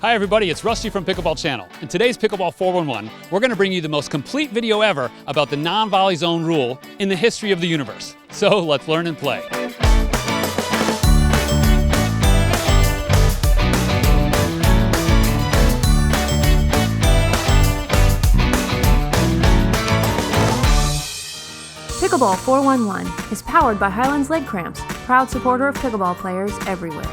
Hi everybody, it's Rusty from Pickleball Channel. In today's Pickleball 411, we're going to bring you the most complete video ever about the non-volley zone rule in the history of the universe. So let's learn and play. Pickleball 411 is powered by Highlands Leg Cramps, proud supporter of pickleball players everywhere.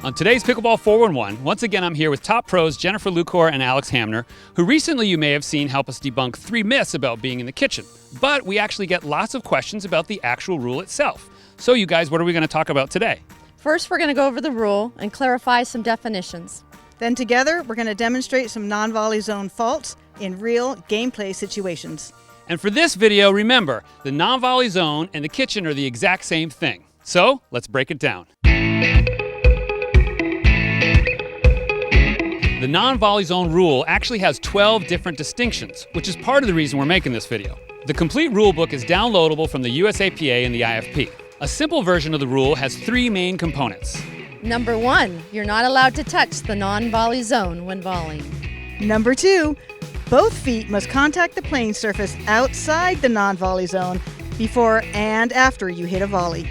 On today's Pickleball 411, once again I'm here with top pros Jennifer Lucore and Alex Hamner, who recently you may have seen help us debunk 3 myths about being in the kitchen. But we actually get lots of questions about the actual rule itself. So you guys, what are we going to talk about today? First, we're going to go over the rule and clarify some definitions. Then together, we're going to demonstrate some non-volley zone faults in real gameplay situations. And for this video, remember, the non-volley zone and the kitchen are the exact same thing. So let's break it down. The non-volley zone rule actually has 12 different distinctions, which is part of the reason we're making this video. The complete rule book is downloadable from the USAPA and the IFP. A simple version of the rule has 3 main components. Number 1, you're not allowed to touch the non-volley zone when volleying. Number 2, both feet must contact the playing surface outside the non-volley zone before and after you hit a volley.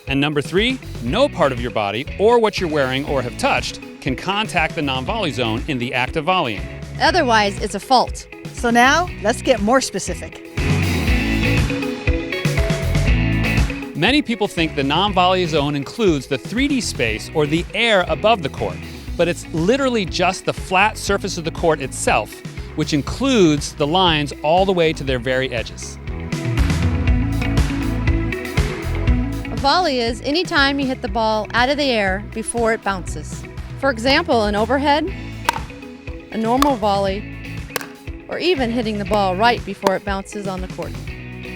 And number 3, no part of your body or what you're wearing or have touched can contact the non-volley zone in the act of volleying. Otherwise, it's a fault. So now, let's get more specific. Many people think the non-volley zone includes the 3D space or the air above the court, but it's literally just the flat surface of the court itself, which includes the lines all the way to their very edges. A volley is any time you hit the ball out of the air before it bounces. For example, an overhead, a normal volley, or even hitting the ball right before it bounces on the court.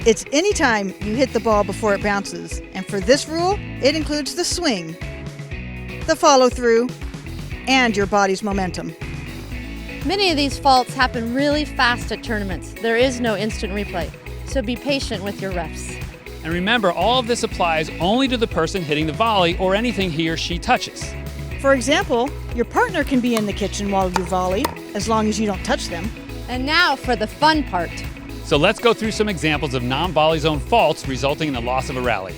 It's any time you hit the ball before it bounces, and for this rule, it includes the swing, the follow-through, and your body's momentum. Many of these faults happen really fast at tournaments. There is no instant replay, so be patient with your refs. And remember, all of this applies only to the person hitting the volley or anything he or she touches. For example, your partner can be in the kitchen while you volley, as long as you don't touch them. And now for the fun part. So let's go through some examples of non-volley zone faults resulting in the loss of a rally.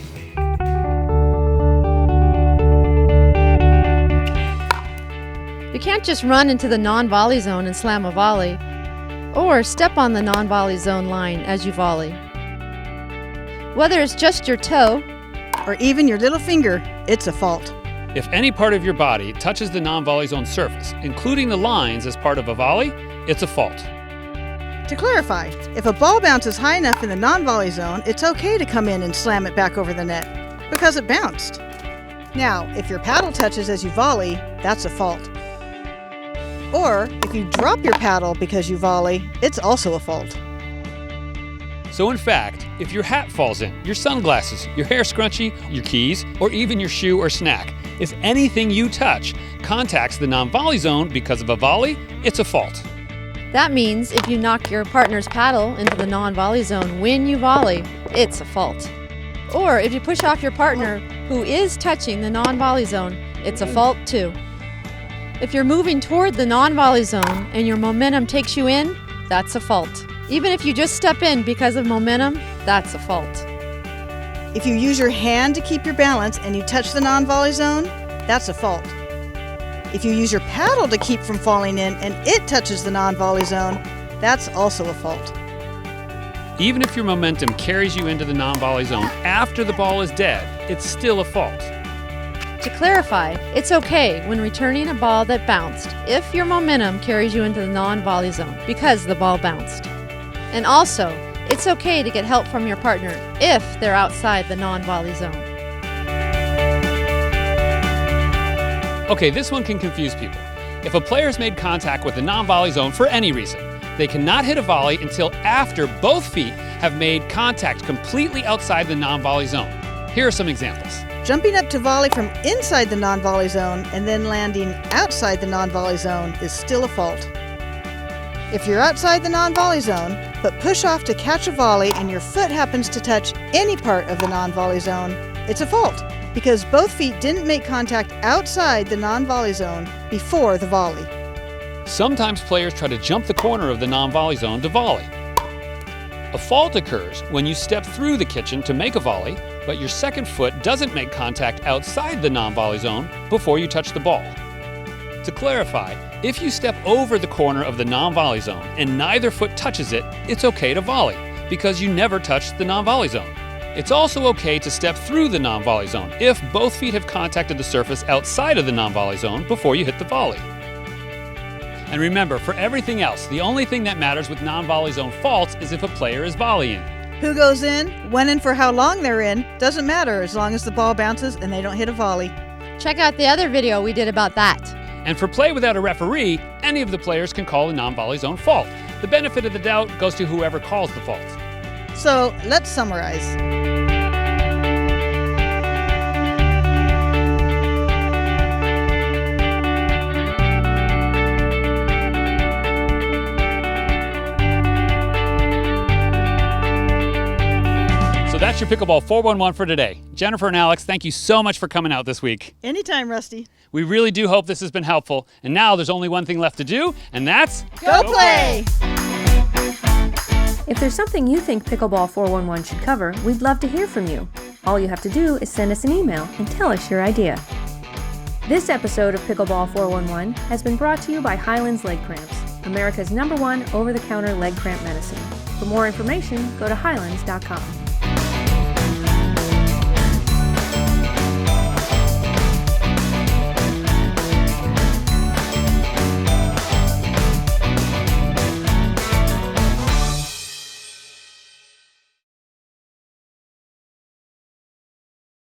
You can't just run into the non-volley zone and slam a volley, or step on the non-volley zone line as you volley. Whether it's just your toe, or even your little finger, it's a fault. If any part of your body touches the non-volley zone surface, including the lines as part of a volley, it's a fault. To clarify, if a ball bounces high enough in the non-volley zone, it's okay to come in and slam it back over the net, because it bounced. Now, if your paddle touches as you volley, that's a fault. Or, if you drop your paddle because you volley, it's also a fault. So in fact, if your hat falls in, your sunglasses, your hair scrunchie, your keys, or even your shoe or snack, if anything you touch contacts the non-volley zone because of a volley, it's a fault. that means if you knock your partner's paddle into the non-volley zone when you volley, it's a fault. Or if you push off your partner who is touching the non-volley zone, it's a fault too. If you're moving toward the non-volley zone and your momentum takes you in, that's a fault. Even if you just step in because of momentum, that's a fault. If you use your hand to keep your balance and you touch the non-volley zone, that's a fault. If you use your paddle to keep from falling in and it touches the non-volley zone, that's also a fault. Even if your momentum carries you into the non-volley zone after the ball is dead, it's still a fault. To clarify, it's okay when returning a ball that bounced if your momentum carries you into the non-volley zone because the ball bounced. And also, it's okay to get help from your partner if they're outside the non-volley zone. Okay, this one can confuse people. If a player's made contact with the non-volley zone for any reason, they cannot hit a volley until after both feet have made contact completely outside the non-volley zone. Here are some examples. Jumping up to volley from inside the non-volley zone and then landing outside the non-volley zone is still a fault. If you're outside the non-volley zone, but push off to catch a volley and your foot happens to touch any part of the non-volley zone, it's a fault. because both feet didn't make contact outside the non-volley zone before the volley. Sometimes players try to jump the corner of the non-volley zone to volley. A fault occurs when you step through the kitchen to make a volley, but your second foot doesn't make contact outside the non-volley zone before you touch the ball. To clarify, if you step over the corner of the non-volley zone and neither foot touches it, it's okay to volley, because you never touched the non-volley zone. It's also okay to step through the non-volley zone if both feet have contacted the surface outside of the non-volley zone before you hit the volley. And remember, for everything else, the only thing that matters with non-volley zone faults is if a player is volleying. Who goes in, when and for how long they're in, doesn't matter as long as the ball bounces and they don't hit a volley. Check out the other video we did about that. And for play without a referee, any of the players can call a non-volley zone fault. The benefit of the doubt goes to whoever calls the fault. So let's summarize. So that's your Pickleball 411 for today. Jennifer and Alex, thank you so much for coming out this week. Anytime, Rusty. We really do hope this has been helpful. And now there's only one thing left to do, and that's Go play! If there's something you think Pickleball 411 should cover, we'd love to hear from you. All you have to do is send us an email and tell us your idea. This episode of Pickleball 411 has been brought to you by Highlands Leg Cramps, America's #1 over-the-counter leg cramp medicine. For more information, go to highlands.com.